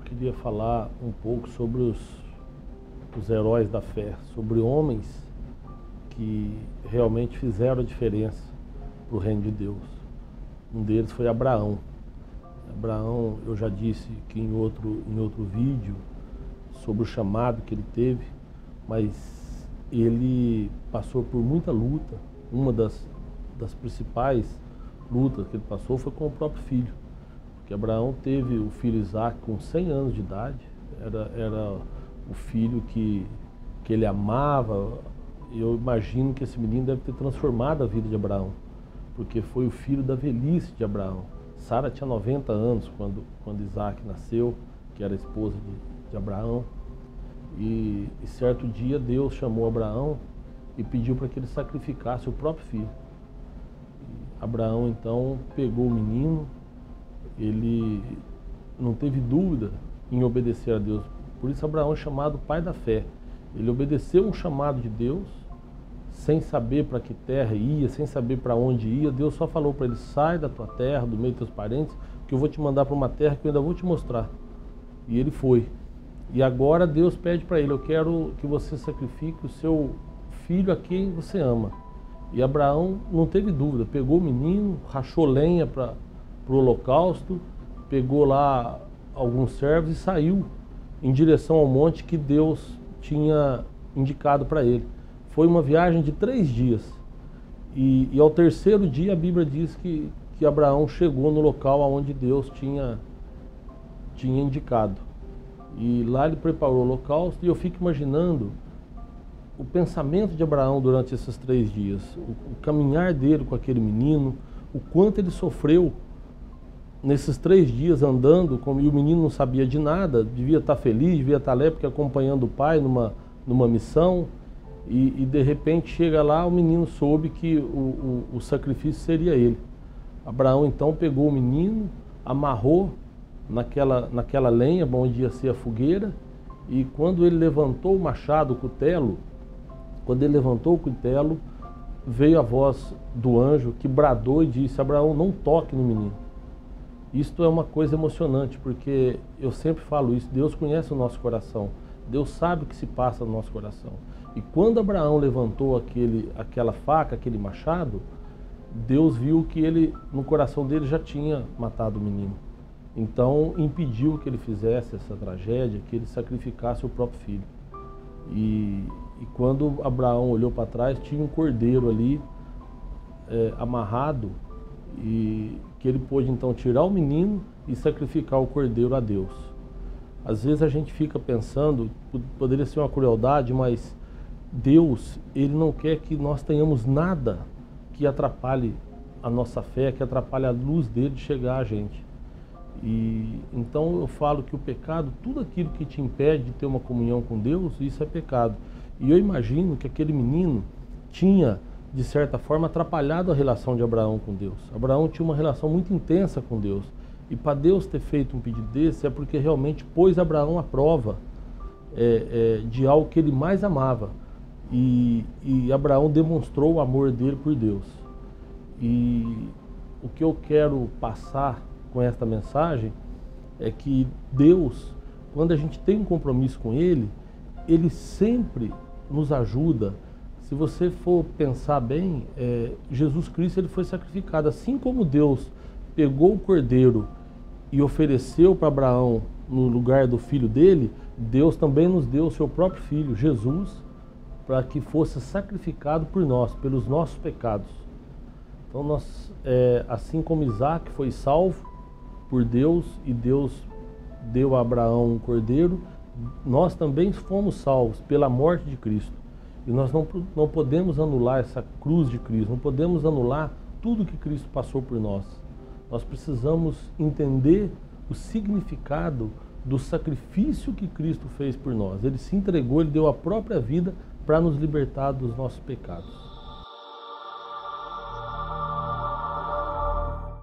queria falar um pouco sobre os heróis da fé, sobre homens que realmente fizeram a diferença para o reino de Deus. Um deles foi Abraão. Abraão, eu já disse que em outro vídeo sobre o chamado que ele teve, mas ele passou por muita luta. Uma das principais lutas que ele passou foi com o próprio filho. Porque Abraão teve o filho Isaac com 100 anos de idade, era o filho que ele amava. Eu imagino que esse menino deve ter transformado a vida de Abraão, porque foi o filho da velhice de Abraão. Sara tinha 90 anos quando Isaac nasceu, que era a esposa de Abraão. E certo dia Deus chamou Abraão e pediu para que ele sacrificasse o próprio filho. E Abraão então pegou o menino, ele não teve dúvida em obedecer a Deus. Por isso Abraão é chamado pai da fé. Ele obedeceu um chamado de Deus, sem saber para que terra ia, sem saber para onde ia. Deus só falou para ele: sai da tua terra, do meio dos teus parentes, que eu vou te mandar para uma terra que eu ainda vou te mostrar. E ele foi. E agora Deus pede para ele: eu quero que você sacrifique o seu filho a quem você ama. E Abraão não teve dúvida, pegou o menino, rachou lenha para o holocausto, pegou lá alguns servos e saiu em direção ao monte que Deus tinha indicado para ele. Foi uma viagem de 3 dias. E ao terceiro dia a Bíblia diz que Abraão chegou no local onde Deus tinha indicado. E lá ele preparou o holocausto, e eu fico imaginando o pensamento de Abraão durante esses 3 dias, o caminhar dele com aquele menino, o quanto ele sofreu nesses 3 dias andando, e o menino não sabia de nada, devia estar feliz, devia estar alegre, porque acompanhando o pai numa missão, e de repente chega lá, o menino soube que o sacrifício seria ele. Abraão então pegou o menino, amarrou naquela lenha onde ia ser a fogueira, e quando ele levantou o machado, o cutelo, veio a voz do anjo que bradou e disse: Abraão, não toque no menino. Isto é uma coisa emocionante, porque eu sempre falo isso: Deus conhece o nosso coração, Deus sabe o que se passa no nosso coração. E quando Abraão levantou aquela faca, aquele machado, Deus viu que ele, no coração dele, já tinha matado o menino. Então impediu que ele fizesse essa tragédia, que ele sacrificasse o próprio filho. E quando Abraão olhou para trás, tinha um cordeiro ali amarrado, e que ele pôde então tirar o menino e sacrificar o cordeiro a Deus. Às vezes a gente fica pensando, poderia ser uma crueldade, mas Deus, ele não quer que nós tenhamos nada que atrapalhe a nossa fé, que atrapalhe a luz dele de chegar a gente. E então eu falo que o pecado, tudo aquilo que te impede de ter uma comunhão com Deus, isso é pecado. E eu imagino que aquele menino tinha, de certa forma, atrapalhado a relação de Abraão com Deus. Abraão tinha uma relação muito intensa com Deus. E para Deus ter feito um pedido desse é porque realmente pôs Abraão à prova de algo que ele mais amava. E Abraão demonstrou o amor dele por Deus. E o que eu quero passar com esta mensagem é que Deus, quando a gente tem um compromisso com Ele, Ele sempre nos ajuda. Se você for pensar bem, Jesus Cristo, ele foi sacrificado. Assim como Deus pegou o cordeiro e ofereceu para Abraão no lugar do filho dele, Deus também nos deu o seu próprio filho, Jesus, para que fosse sacrificado por nós, pelos nossos pecados. Então nós, assim como Isaac foi salvo por Deus e Deus deu a Abraão um cordeiro, nós também fomos salvos pela morte de Cristo. E nós não podemos anular essa cruz de Cristo, não podemos anular tudo que Cristo passou por nós. Nós precisamos entender o significado do sacrifício que Cristo fez por nós. Ele se entregou, ele deu a própria vida para nos libertar dos nossos pecados.